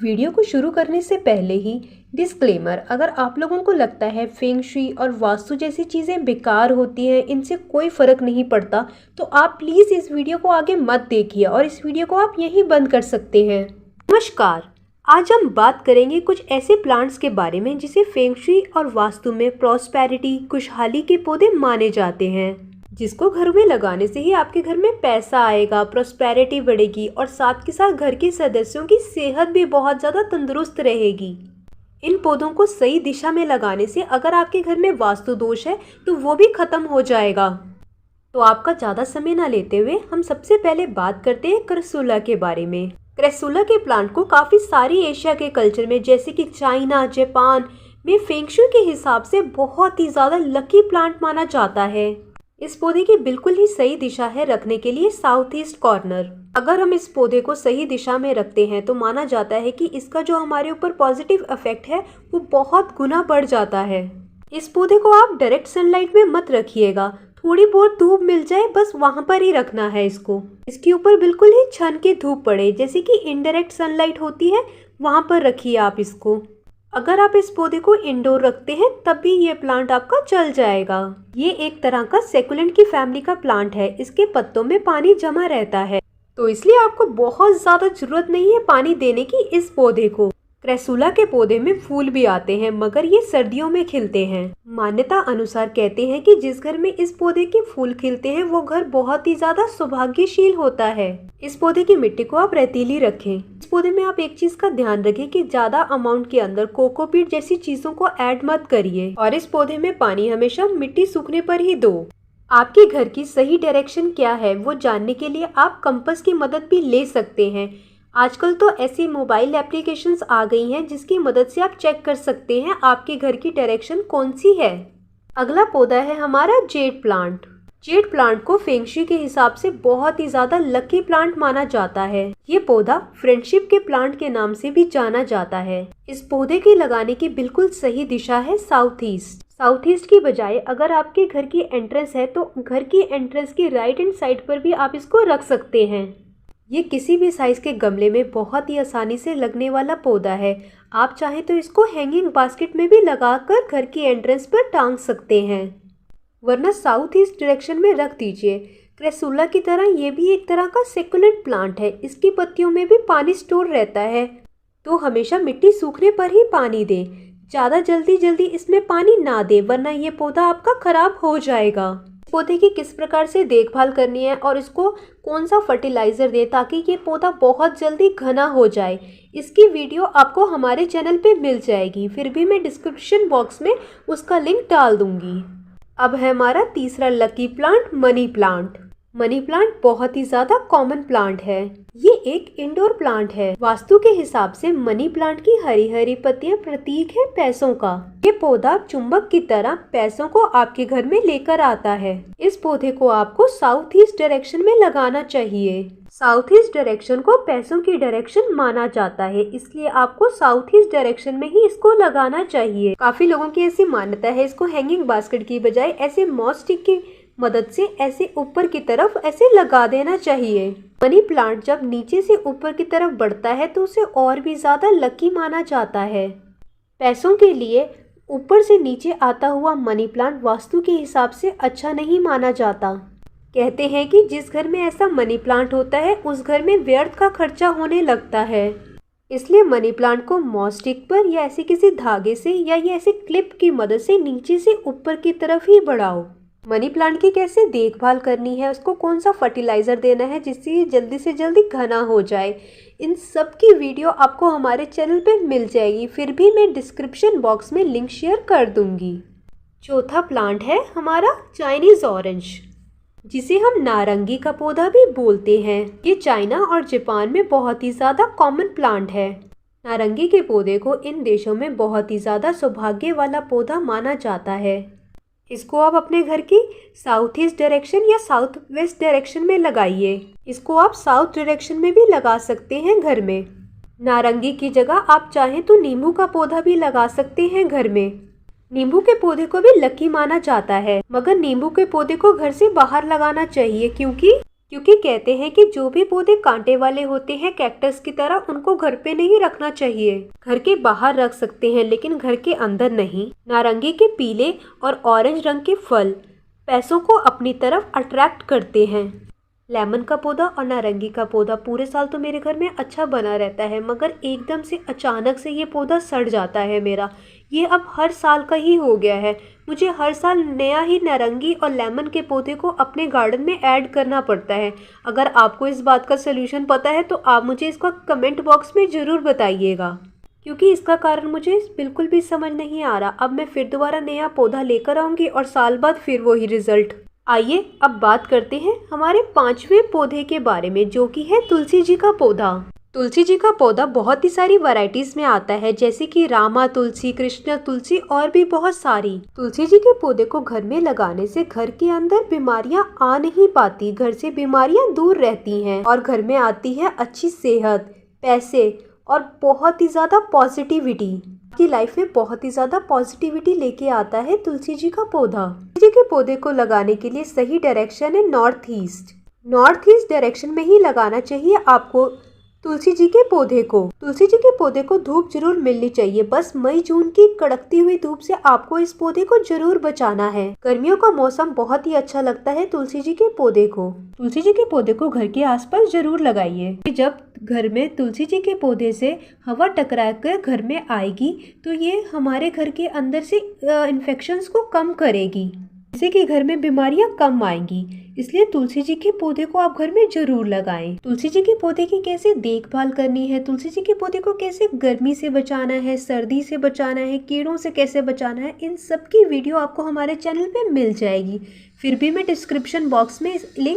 Video को शुरू करने से पहले ही डिस्क्लेमर, अगर आप लोगों को लगता है फेंग शुई और वास्तु जैसी चीज़ें बेकार होती हैं, इनसे कोई फ़र्क नहीं पड़ता, तो आप प्लीज़ इस वीडियो को आगे मत देखिए और इस वीडियो को आप यहीं बंद कर सकते हैं। नमस्कार, आज हम बात करेंगे कुछ ऐसे प्लांट्स के बारे में जिसे फेंग शुई और वास्तु में प्रॉस्पेरिटी, खुशहाली के पौधे माने जाते हैं, जिसको घर में लगाने से ही आपके घर में पैसा आएगा, प्रॉस्पेरिटी बढ़ेगी और साथ के साथ घर के सदस्यों की सेहत भी बहुत ज़्यादा तंदुरुस्त रहेगी। इन पौधों को सही दिशा में लगाने से अगर आपके घर में वास्तु दोष है तो वो भी खत्म हो जाएगा। तो आपका ज़्यादा समय ना लेते हुए हम सबसे पहले बात करते हैं क्रैसुला के बारे में। क्रैसुला के प्लांट को काफ़ी सारी एशिया के कल्चर में, जैसे कि चाइना, जापान में फेंग शुई के हिसाब से बहुत ही ज़्यादा लकी प्लांट माना जाता है। इस पौधे की बिल्कुल ही सही दिशा है रखने के लिए साउथ ईस्ट कॉर्नर। अगर हम इस पौधे को सही दिशा में रखते हैं तो माना जाता है कि इसका जो हमारे ऊपर पॉजिटिव इफेक्ट है वो बहुत गुना बढ़ जाता है। इस पौधे को आप डायरेक्ट सनलाइट में मत रखिएगा, थोड़ी बहुत धूप मिल जाए बस वहां पर ही रखना है इसको। इसके ऊपर बिल्कुल ही छन के धूप पड़े, जैसे कि इनडायरेक्ट सनलाइट होती है, वहां पर रखिए आप इसको। अगर आप इस पौधे को इंडोर रखते हैं तब भी ये प्लांट आपका चल जाएगा। ये एक तरह का सेकुलेंट की फैमिली का प्लांट है। इसके पत्तों में पानी जमा रहता है, तो इसलिए आपको बहुत ज्यादा जरूरत नहीं है पानी देने की इस पौधे को। क्रैसुला के पौधे में फूल भी आते हैं, मगर ये सर्दियों में खिलते हैं। मान्यता अनुसार कहते हैं कि जिस घर में इस पौधे के फूल खिलते हैं वो घर बहुत ही ज्यादा सौभाग्यशील होता है। इस पौधे की मिट्टी को आप रेतीली रखें। इस पौधे में आप एक चीज का ध्यान रखें कि ज्यादा अमाउंट के अंदर कोकोपीट जैसी चीजों को ऐड मत करिए, और इस पौधे में पानी हमेशा मिट्टी सूखने पर ही दो। आपके घर की सही डायरेक्शन क्या है वो जानने के लिए आप कंपास की मदद भी ले सकते हैं। आजकल तो ऐसी मोबाइल एप्लीकेशंस आ गई हैं जिसकी मदद से आप चेक कर सकते हैं आपके घर की डायरेक्शन कौन सी है। अगला पौधा है हमारा जेड प्लांट। जेड प्लांट को फेंग शुई के हिसाब से बहुत ही ज्यादा लकी प्लांट माना जाता है। ये पौधा फ्रेंडशिप के प्लांट के नाम से भी जाना जाता है। इस पौधे के लगाने की बिल्कुल सही दिशा है साउथ ईस्ट। साउथ ईस्ट की बजाय अगर आपके घर की एंट्रेंस है तो घर की एंट्रेंस की राइट हैंड साइड पर भी आप इसको रख सकते हैं। ये किसी भी साइज के गमले में बहुत ही आसानी से लगने वाला पौधा है। आप चाहें तो इसको हैंगिंग बास्केट में भी लगाकर घर की एंट्रेंस पर टांग सकते हैं, वरना साउथ ईस्ट डायरेक्शन में रख दीजिए। क्रैसुला की तरह ये भी एक तरह का सेकुलेंट प्लांट है। इसकी पत्तियों में भी पानी स्टोर रहता है, तो हमेशा मिट्टी सूखने पर ही पानी दें। ज़्यादा जल्दी इसमें पानी ना दें, वरना ये पौधा आपका खराब हो जाएगा। पौधे की किस प्रकार से देखभाल करनी है और इसको कौन सा फर्टिलाइज़र दे ताकि ये पौधा बहुत जल्दी घना हो जाए, इसकी वीडियो आपको हमारे चैनल पे मिल जाएगी। फिर भी मैं डिस्क्रिप्शन बॉक्स में उसका लिंक डाल दूंगी। अब है हमारा तीसरा lucky plant, money plant. Money plant बहुत ही ज्यादा कॉमन प्लांट है। ये एक इंडोर प्लांट है। वास्तु के हिसाब से मनी प्लांट की हरी हरी पत्तियां प्रतीक है पैसों का। ये पौधा चुंबक की तरह पैसों को आपके घर में लेकर आता है। इस पौधे को आपको साउथ ईस्ट डायरेक्शन में लगाना चाहिए। साउथ ईस्ट डायरेक्शन को पैसों की डायरेक्शन माना जाता है, इसलिए आपको साउथ ईस्ट डायरेक्शन में ही इसको लगाना चाहिए। काफी लोगों की ऐसी मान्यता है इसको हैंगिंग बास्केट की बजाय ऐसे मॉस स्टिक की मदद से ऐसे ऊपर की तरफ ऐसे लगा देना चाहिए। मनी प्लांट जब नीचे से ऊपर की तरफ बढ़ता है तो उसे और भी ज्यादा लकी माना जाता है। पैसों के लिए ऊपर से नीचे आता हुआ मनी प्लांट वास्तु के हिसाब से अच्छा नहीं माना जाता। कहते हैं कि जिस घर में ऐसा मनी प्लांट होता है उस घर में व्यर्थ का खर्चा होने लगता है। इसलिए मनी प्लांट को मॉस स्टिक पर या ऐसे किसी धागे से या ये ऐसे क्लिप की मदद से नीचे से ऊपर की तरफ ही बढ़ाओ। मनी प्लांट की कैसे देखभाल करनी है, उसको कौन सा फर्टिलाइज़र देना है जिससे ये जल्दी से जल्दी घना हो जाए, इन सब की वीडियो आपको हमारे चैनल पे मिल जाएगी। फिर भी मैं डिस्क्रिप्शन बॉक्स में लिंक शेयर कर दूंगी। चौथा प्लांट है हमारा चाइनीज़ ऑरेंज, जिसे हम नारंगी का पौधा भी बोलते हैं। ये चाइना और जापान में बहुत ही ज़्यादा कॉमन प्लांट है। नारंगी के पौधे को इन देशों में बहुत ही ज़्यादा सौभाग्य वाला पौधा माना जाता है। इसको आप अपने घर की साउथ ईस्ट डायरेक्शन या साउथ वेस्ट डायरेक्शन में लगाइए। इसको आप साउथ डायरेक्शन में भी लगा सकते हैं घर में। नारंगी की जगह आप चाहें तो नींबू का पौधा भी लगा सकते हैं घर में। नींबू के पौधे को भी लकी माना जाता है, मगर नींबू के पौधे को घर से बाहर लगाना चाहिए क्योंकि कहते हैं कि जो भी पौधे कांटे वाले होते हैं कैक्टस की तरह, उनको घर पे नहीं रखना चाहिए। घर के बाहर रख सकते हैं लेकिन घर के अंदर नहीं। नारंगी के पीले और ऑरेंज रंग के फल पैसों को अपनी तरफ अट्रैक्ट करते हैं। लेमन का पौधा और नारंगी का पौधा पूरे साल तो मेरे घर में अच्छा बना रहता है, मगर एकदम से अचानक से ये पौधा सड़ जाता है मेरा। ये अब हर साल का ही हो गया है। मुझे हर साल नया ही नारंगी और लेमन के पौधे को अपने गार्डन में ऐड करना पड़ता है। अगर आपको इस बात का सलूशन पता है तो आप मुझे इसका कमेंट बॉक्स में ज़रूर बताइएगा, क्योंकि इसका कारण मुझे बिल्कुल भी समझ नहीं आ रहा। अब मैं फिर दोबारा नया पौधा लेकर आऊँगी और साल बाद फिर वही रिजल्ट। आइए अब बात करते हैं हमारे 5वें पौधे के बारे में, जो कि है तुलसी जी का पौधा। तुलसी जी का पौधा बहुत ही सारी वैरायटीज में आता है, जैसे कि रामा तुलसी, कृष्ण तुलसी और भी बहुत सारी। तुलसी जी के पौधे को घर में लगाने से घर के अंदर बीमारियां आ नहीं पाती, घर से बीमारियां दूर रहती हैं और घर में आती है अच्छी सेहत, पैसे और बहुत ही ज्यादा पॉजिटिविटी। की लाइफ में बहुत ही ज्यादा पॉजिटिविटी लेके आता है तुलसी जी का पौधा। तुलसी जी के पौधे को लगाने के लिए सही डायरेक्शन है north east. North east direction में ही लगाना चाहिए आपको तुलसी जी के पौधे को। तुलसी जी के पौधे को धूप जरूर मिलनी चाहिए। बस मई जून की कड़कती हुई धूप से आपको इस पौधे को जरूर बचाना है। गर्मियों का मौसम बहुत ही अच्छा लगता है तुलसी जी के पौधे को। तुलसी जी के पौधे को घर के आसपास जरूर लगाइए। जब घर में तुलसी जी के पौधे से हवा टकरा कर घर में आएगी तो ये हमारे घर के अंदर से इन्फेक्शंस को कम करेगी, जिससे कि घर में बीमारियां कम आएंगी। इसलिए तुलसी जी के पौधे को आप घर में जरूर लगाएं। तुलसी जी के पौधे की कैसे देखभाल करनी है, तुलसी जी के पौधे को कैसे गर्मी से बचाना है, सर्दी से बचाना है, कीड़ों से कैसे बचाना है, इन सब की वीडियो आपको हमारे चैनल पे मिल जाएगी। फिर भी मैं डिस्क्रिप्शन बॉक्स में लिंक